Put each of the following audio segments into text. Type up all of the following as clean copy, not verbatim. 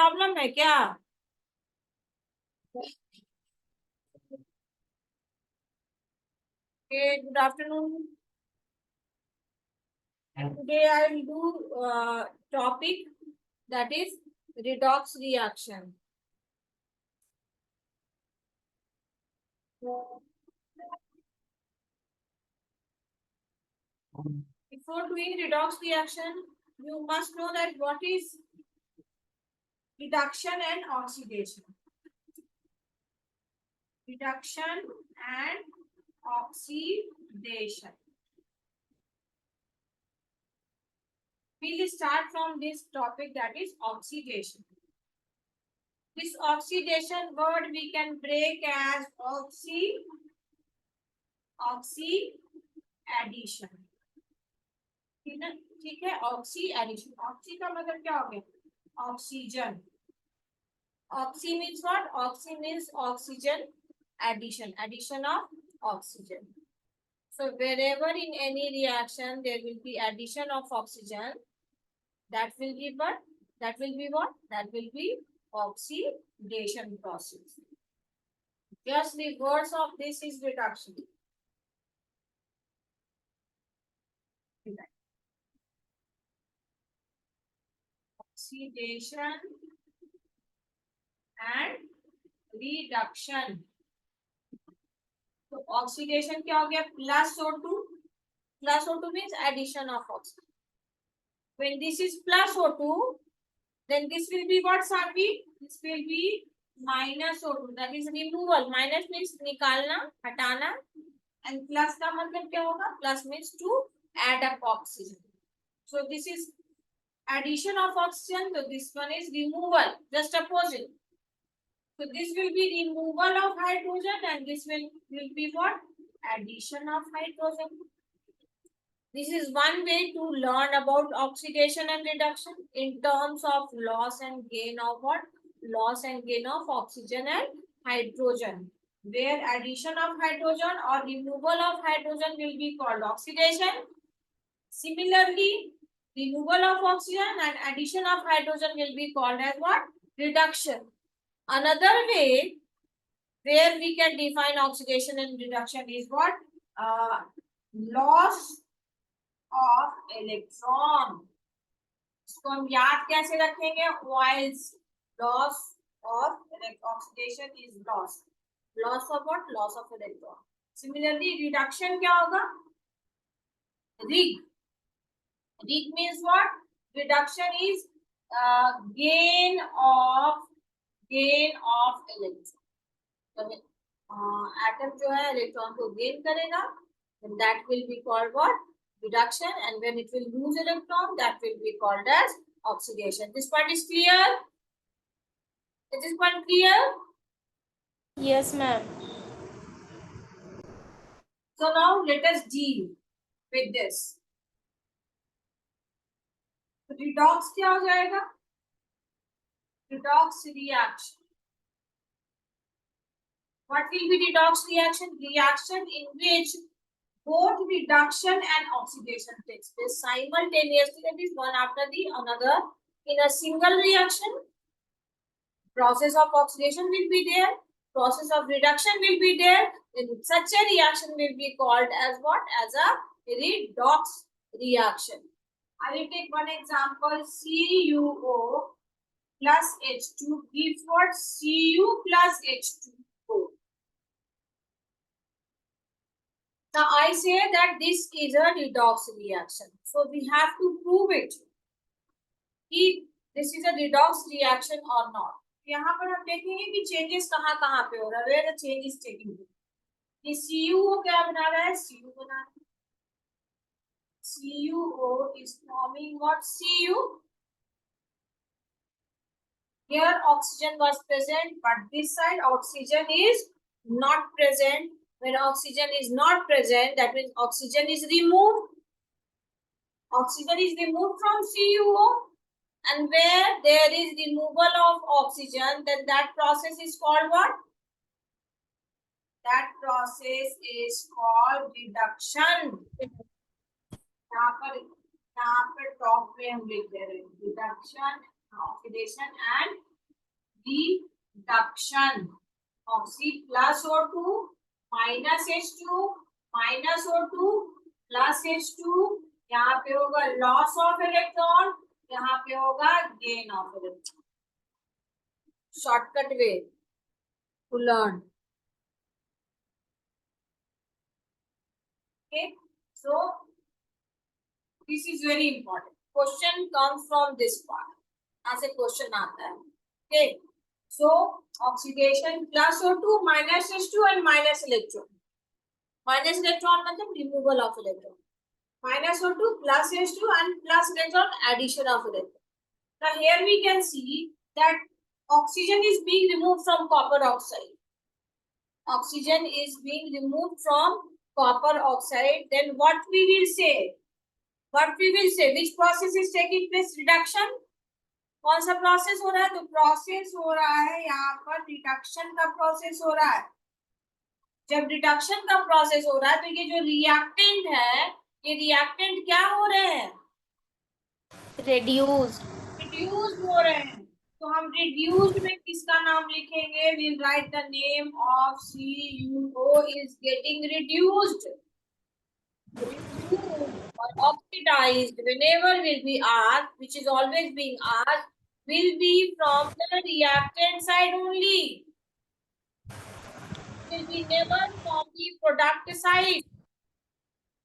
Problem है क्या? Okay, good afternoon. Today I will do topic that is redox reaction. Before doing redox reaction, you must know that what is reduction and oxidation. Reduction and oxidation. We'll start from this topic, that is oxidation. This oxidation word we can break as oxy-addition. ठीक है, oxy addition. Oxy का मतलब क्या हो गया? Oxygen. Oxy means what? Oxy means oxygen addition of oxygen. So wherever in any reaction there will be addition of oxygen, that will be what? That will be oxidation process. Just the reverse of this is reduction. Oxidation and reduction. तो oxidation क्या हो गया? +O2. +O2 means addition of oxygen. When this is +O2, then this will be what, Sanvi? This will be -O2. That is removal. Minus means निकालना, हटाना, and plus का मतलब क्या होगा? Plus means to add up oxygen. So this is addition of oxygen. So this one is removal. Just opposite. So this will be removal of hydrogen, and this will be what? Addition of hydrogen. This is one way to learn about oxidation and reduction in terms of loss and gain of what? Loss and gain of oxygen and hydrogen. Where addition of hydrogen or removal of hydrogen will be called oxidation. Similarly, removal of oxygen and addition of hydrogen will be called as what? Reduction. Another way where we can define oxidation and reduction is what? Loss of electron. इसको हम याद कैसे रखेंगे? Whilst loss of oxidation is loss. Loss of what? Loss of electron. Similarly, reduction क्या होगा? Rig. Rig means what? Reduction is gain of electron. Atom जो है electron को gain करेगा, then that will be called what? Reduction. And when it will lose electron, that will be called as oxidation. This part is clear? Is this part clear? Yes, ma'am. So now let us deal with this. तो redox क्या हो जाएगा? Redox reaction. What will be redox reaction? Reaction in which both reduction and oxidation takes place simultaneously, that is one after the another in a single reaction. Process of oxidation will be there, process of reduction will be there, then such a reaction will be called as what? As a redox reaction. I will take one example. CuO plus H2 gives what? Cu plus H2O. Now I say that this is a redox reaction. So we have to prove it. If this is a redox reaction or not. यहाँ पर हम देखेंगे कि changes कहाँ पे हो रहा है. Where the change is taking place. ये CuO क्या बना रहा है? Cu बना रहा है. CuO is forming what? Cu. Here oxygen was present, but this side oxygen is not present. When oxygen is not present, that means oxygen is removed. Oxygen is removed from CuO, and where there is removal of oxygen, then that process is called what? That process is called reduction. यहाँ पर top में हम लिख दे रहे हैं reduction, oxidation and reduction. Oxy plus O2 minus H2 minus O2 plus H2. यहाँ पे होगा लॉस ऑफ इलेक्ट्रॉन, यहाँ पे होगा gain of electron. Shortcut way to learn. Okay, so this is very important. Question comes from this part. यहाँ से question आता है. Okay, so oxidation plus O2 minus H2 and minus electron. Minus electron मतलब removal of electron. Minus O2 plus H2 and plus electron addition of electron. Now here we can see that oxygen is being removed from copper oxide. Oxygen is being removed from copper oxide. Then what we will say? What we will say? Which process is taking place? Reduction. कौन सा process हो रहा है? तो process हो रहा है यहाँ पर रिडक्शन का प्रोसेस हो रहा है. जब रिडक्शन का प्रोसेस हो रहा है तो ये जो रिएक्टेंट है, ये रिएक्टेंट क्या हो रहे हैं? रिड्यूस्ड हो रहे हैं. तो हम रिड्यूस्ड में किसका नाम लिखेंगे? We'll write the name of CuO is getting reduced. Or oxidized whenever will be asked, which is always being asked, will be from the reactant side only. Will be never from the product side.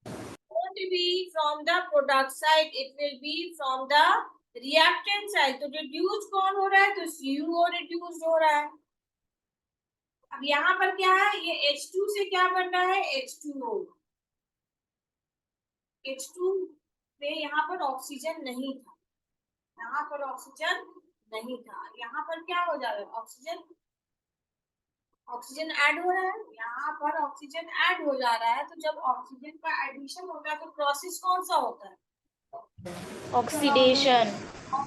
Won't be from the product side. It will be from the reactant side. तो reduce कौन हो रहा है? तो CuO reduced हो रहा है. अब यहाँ पर क्या है? ये H2 से क्या बन रहा है? H2O. H2 में यहाँ पर ऑक्सीजन नहीं था. यहाँ पर ऑक्सीजन नहीं था. यहाँ पर क्या हो जा रहा है? ऑक्सीजन ऐड हो रहा है. यहाँ पर ऑक्सीजन ऐड हो जा रहा है. तो जब ऑक्सीजन का एडिशन होता है तो प्रोसेस कौन सा होता है? ऑक्सीडेशन. कौन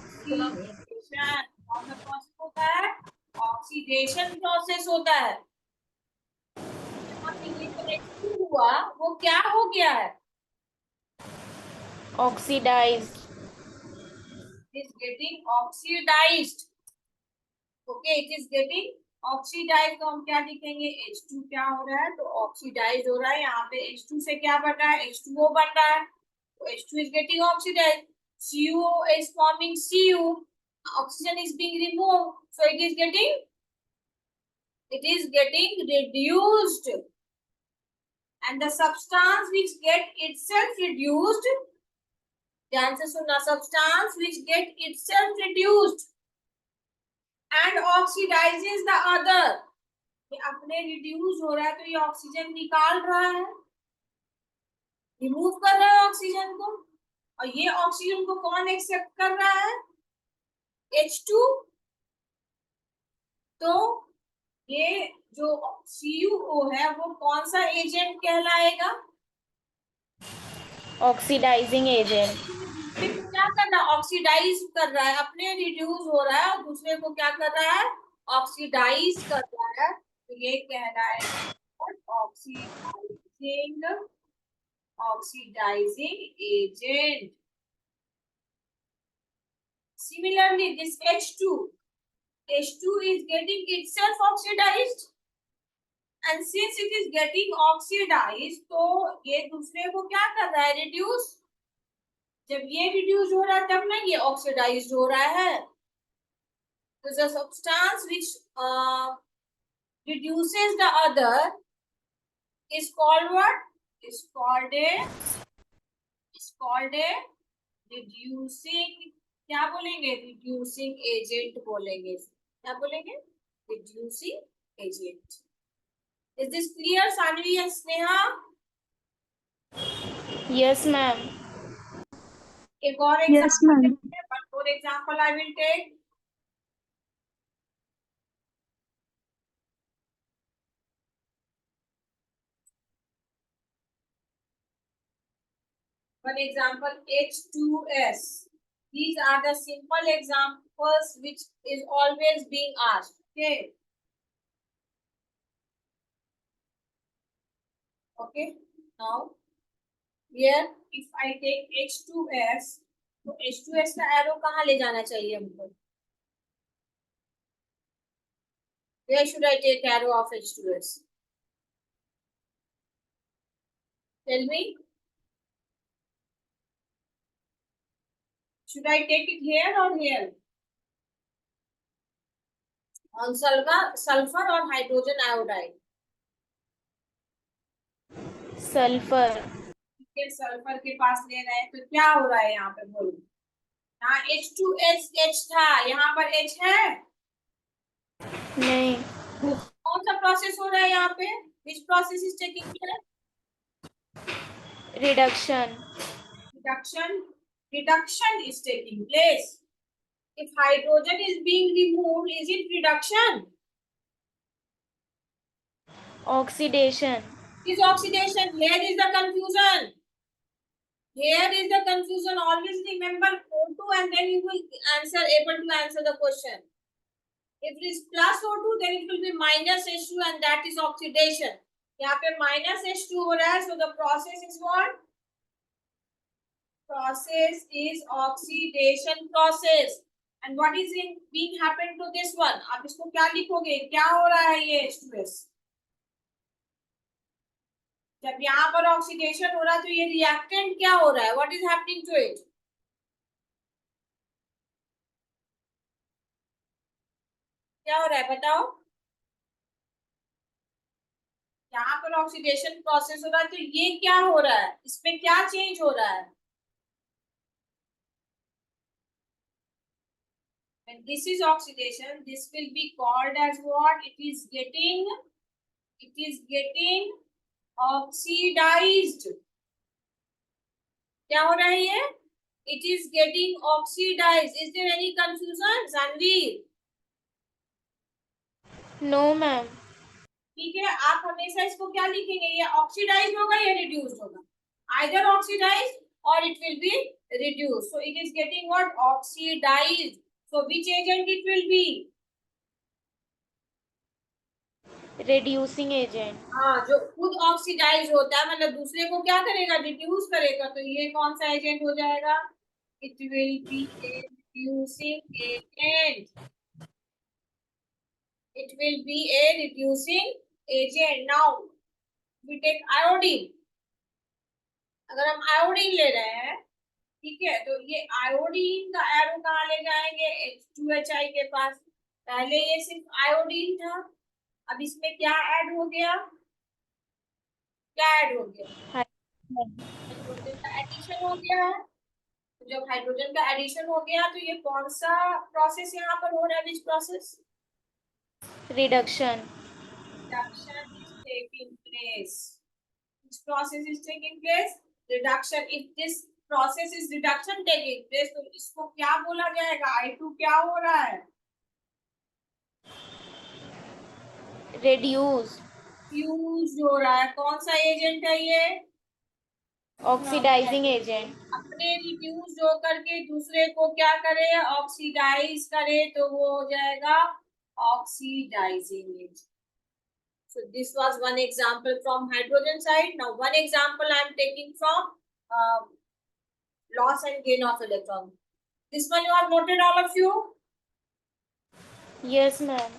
सा प्रोसेस होता है? ऑक्सीडेशन प्रोसेस होता है. यहाँ पे ये जो H2 हुआ वो क्या हो गया है? Oxidized. It is getting oxidized. Okay, it is getting oxidized. तो हम क्या लिखेंगे? H2 क्या हो रहा है? तो oxidized हो रहा है. यहाँ पे H2 से क्या बन रहा है? H2O बन रहा है. तो H2 is getting oxidized. CuO is forming Cu. Oxygen is being removed, so it is getting reduced. And the substance which get itself reduced, ध्यान से सुनना, substance which get itself reduced and oxidizes the other. ये अपने reduce हो रहा है तो ये ऑक्सीजन निकाल रहा है, रिमूव कर रहा है ऑक्सीजन को. और ये ऑक्सीजन को कौन एक्सेप्ट कर रहा है? H2. तो ये जो CuO है वो कौन सा एजेंट कहलाएगा? Oxidising agent. क्या कर रहा है? ऑक्सीडाइज कर रहा है. अपने रिड्यूस हो रहा है और दूसरे को क्या कर रहा है? ऑक्सीडाइज कर रहा है. तो ये कहलाएगा oxidising agent. Similarly, this H2 is getting itself oxidized, and since it is getting oxidized, तो ये दूसरे को क्या कर रहा है? रिड्यूस. जब ये रिड्यूस हो रहा है तब ना ये ऑक्सीडाइज्ड हो रहा है. तो the substance which reduces the other is called what? Is called a reducing. क्या बोलेंगे? रिड्यूसिंग एजेंट बोलेंगे. क्या बोलेंगे? Reducing agent. Is this clear Saanvi and Sneha? Yes ma'am. एक और example. One more example I will take. One example, H2S. These are the simple examples which is always being asked. Okay. Okay. Now, here if I take H2S, तो H2S का arrow कहाँ ले जाना चाहिए हमको? Where should I take arrow of H2S? Tell me. Should I take it here or here? On sulfur or hydrogen iodide? Sulfur. ठीक है, sulphur के पास ले रहे हैं तो क्या हो रहा है यहाँ पे बोलो। यहाँ H2SH था, यहाँ पर H है नहीं. कौन सा प्रोसेस हो रहा है यहाँ पे? Which process is taking place? Reduction. Reduction is taking place. If hydrogen is being removed, is it reduction? Oxidation. Is oxidation. Here is the confusion. Here is the confusion. Always remember O2 and then you will able to answer the question. If it is plus O2, then it will be minus H2 and that is oxidation. यहाँ पे minus H2 हो रहा है, so the process is what? Process is oxidation process. And what is being happened to this one? आप इसको क्या लिखोगे? क्या हो रहा है ये H2S? जब यहाँ पर ऑक्सीडेशन हो रहा है तो ये रिएक्टेंट क्या हो रहा है? What is happening to it? क्या हो रहा है बताओ? यहाँ पर ऑक्सीडेशन प्रोसेस हो रहा है तो ये क्या हो रहा है? इसमें क्या चेंज हो रहा है? When this is oxidation, this will be called as what? It is getting oxidized. क्या हो रहा है ये? It is getting oxidized. Is there any confusion, Zanveer? No, ma'am. ठीक है, आप हमेशा इसको क्या लिखेंगे? ये ऑक्सीडाइज होगा या रिड्यूस होगा? Either oxidise or it will be reduce. So it is getting what? Oxidise. So which agent it will be? Reducing agent. हाँ, जो खुद ऑक्सीडाइज होता है मतलब दूसरे को क्या करेगा? रिड्यूस करेगा. तो ये कौन सा एजेंट हो जाएगा? It will B a reducing agent. It will be a reducing agent. Now we take iodine. अगर हम आयोडीन ले रहे हैं, ठीक है, तो ये आयोडीन का एरो कहाँ ले जाएंगे? H2HI के पास. पहले ये सिर्फ आयोडीन था, अब इसमें क्या ऐड हो गया? क्या ऐड हो गया? हाइड्रोजन का एडिशन हो गया है. तो जब हाइड्रोजन का एडिशन हो गया तो ये कौन सा प्रोसेस यहाँ पर हो रहा है? Which process? Reduction. Reduction is taking place. Which process is taking place? Reduction. If this process is reduction taking place, तो इसको क्या बोला जाएगा? I2 क्या हो रहा है? Reduce. फ्यूज हो रहा है. कौन सा एजेंट है ये? Oxidizing agent. अपने रिड्यूस हो करके दूसरे को क्या करे? ऑक्सीडाइज करे, तो वो हो जाएगा oxidizing agent. So this was one example from hydrogen side. Now one example I am taking from loss and gain of electron. This one you have noted, all of you? Yes, ma'am.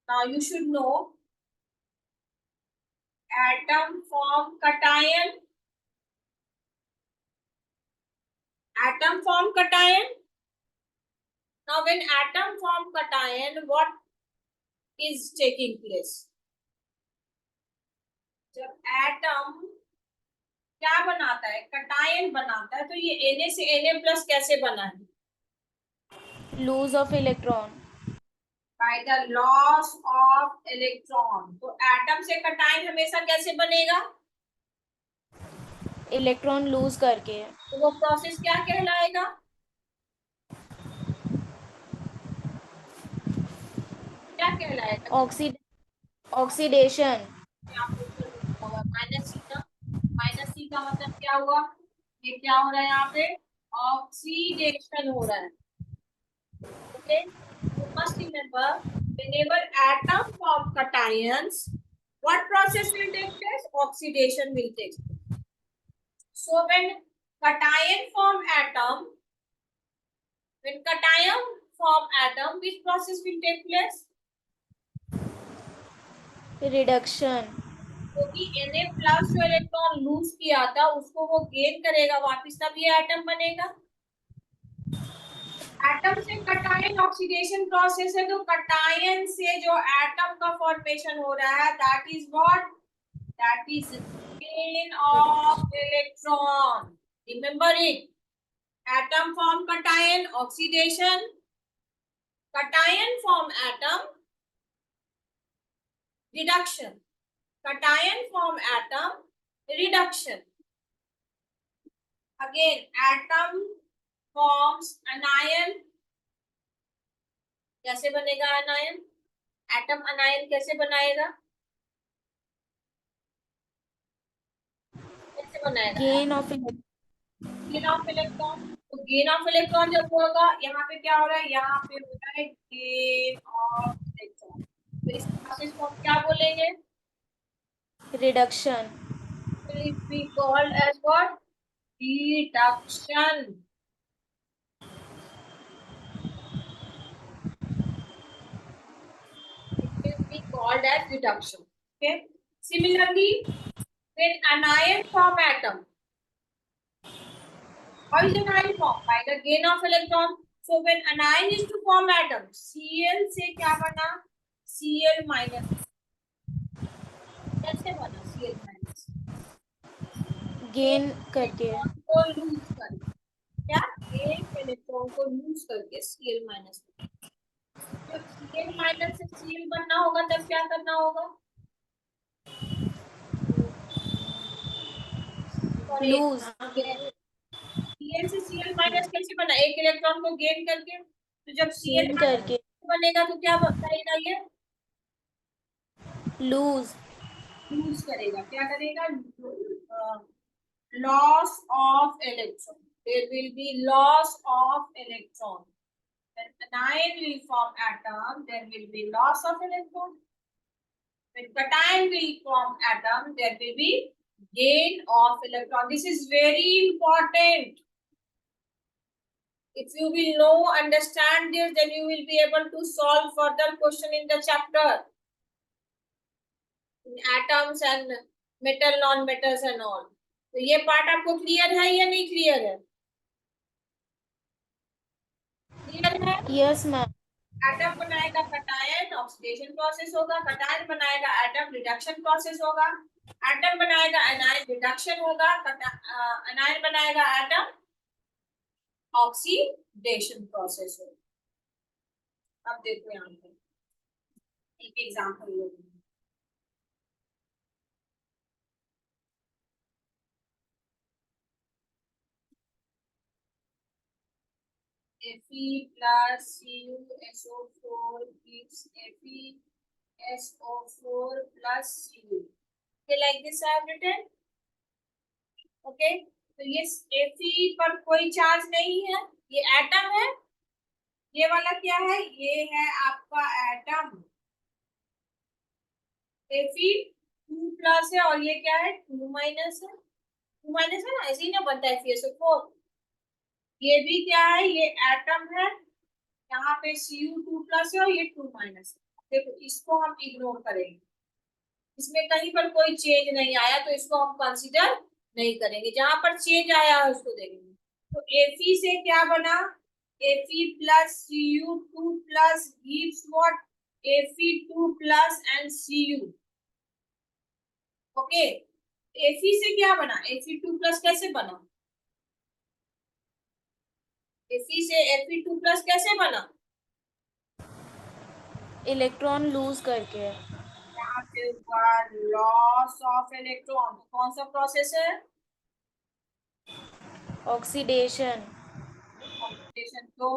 Now you should know atom form cation. Atom form cation. Now when atom form cation, what is taking place? जब atom क्या बनाता है? Cation बनाता है. तो ये Na से Na+ कैसे बना है? Lose of electron. By the loss of electron. तो एटम से कटायन हमेशा कैसे बनेगा? Electron lose करके. तो वो प्रोसेस क्या कहलाएगा? क्या कहलाएगा? Oxidation. माइनस सी का मतलब क्या हुआ? ये क्या हो रहा है यहाँ पे? ऑक्सीडेशन हो रहा है. Okay, you must remember whenever atom form cations, what process will take place? Oxidation will take place. So when cation form atom, When cation form atom, which process will take place? Reduction. क्योंकि Na plus जो electron lose किया था उसको वो gain करेगा वापस, तब ये एटम बनेगा। एटम से कटायन ऑक्सीडेशन प्रोसेस है, तो कटायन से जो एटम का फॉर्मेशन हो रहा है that is what, that is gain of electron. Remember it, atom form cation oxidation, cation form atom reduction, cation form atom reduction. Again, atom forms anion. कैसे बनेगा anion? एटम anion कैसे बनाएगा? कैसे बनाएगा? Gain of electron. Gain of electron. तो gain of electron जब होगा, यहाँ पे क्या हो रहा है, यहाँ पे हो रहा है गेन ऑफ इलेक्ट्रॉन, तो इस प्रोसेस को हम क्या बोलेंगे? Reduction. Will it be called as what? Reduction. It will be called as reduction. Okay. Similarly, when anion form atom, how is anion formed? By the gain of electron. So when anion is to form atom, Cl से क्या बना? Cl minus. कैसे बना Cl minus? Gain करके. को loose करके, क्या? एक इलेक्ट्रॉन को लूज करके Cl minus। जब Cl minus से Cl बनना होगा तब क्या करना होगा? Lose. Cl से Cl माइनस कैसे बना? एक इलेक्ट्रॉन को गेन करके। तो जब Cl Gain करके. बनेगा तो क्या करेगा? ये Lose. लूज करेगा। क्या करेगा? Loss of electron. There will be loss of electron. When anion will form atom, there will be loss of electron. When cation will form atom, there will be gain of electron. This is very important. If you will know, understand this, then you will be able to solve further question in the chapter. In atoms and metal, non-metals and all. तो ये part आपको clear है या नहीं clear है? Clear है? Yes, ma'am. Atom बनाएगा cation, oxidation process होगा। कटायन बनाएगा एटम, रिडक्शन प्रोसेस होगा। एटम बनाएगा एनायन, रिडक्शन होगा। एनायन बनाएगा एटम, ऑक्सीडेशन प्रोसेस होगा। अब देखो यहाँ पे एक एग्जांपल लेते हैं। Fe plus CuSO4 gives FeSO4 plus Cu. Okay, like this I have written. Okay, तो ये Fe पर कोई चार्ज नहीं है, ये एटम है। ये वाला क्या है? ये है आपका एटम। Fe 2+ है और ये क्या है? 2- है। 2- है ना, ऐसे ही ना बनता है FeSO4। ये भी क्या है? ये एटम है। यहाँ पे Cu2+ है और ये 2- है। देखो इसको हम इग्नोर करेंगे, इसमें कहीं पर कोई चेंज नहीं आया तो इसको हम कंसीडर नहीं करेंगे। जहां पर चेंज आया है उसको देखेंगे। तो Fe से क्या बना? Fe plus Cu2 plus gives what? Fe2+ and Cu। Okay, Fe से क्या बना? Fe2+ कैसे बना? Fe से Fe2+ कैसे बना? इलेक्ट्रॉन लूज करके. यहाँ पे हुआ लॉस ऑफ इलेक्ट्रॉन। कौन सा प्रोसेस है? ऑक्सीडेशन. ऑक्सीडेशन। तो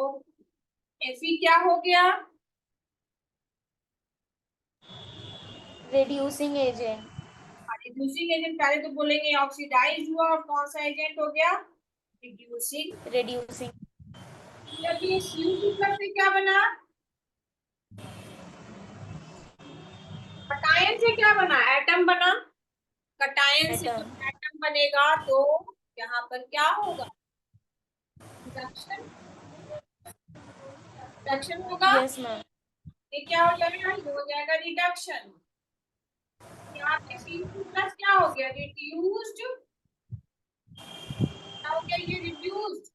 Fe क्या हो गया? Reducing agent. Reducing agent. पहले तो बोलेंगे ऑक्सीडाइज हुआ, और कौन सा एजेंट हो गया? रिड्यूसिंग। रिड्यूसिंग. जब ये Cu2+ से क्या बना? कटायन से क्या बना? एटम बना। कटायन से एटम. जब एटम बनेगा तो यहाँ पर क्या होगा? रिडक्शन। रिडक्शन होगा। Yes ma'am. ये क्या हो जाएगा, ये हो जाएगा रिडक्शन। यहाँ पे C2 प्लस क्या हो गया, रिड्यूस्ड, क्या हो गया, ये रिड्यूस्ड।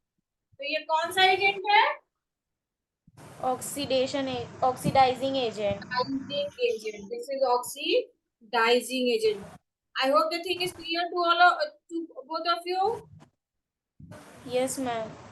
तो ये कौन सा एजेंट है, oxidation oxidizing agent. oxidizing agent. This is oxidizing agent. I hope the thing is clear to all to both of you. Yes ma'am.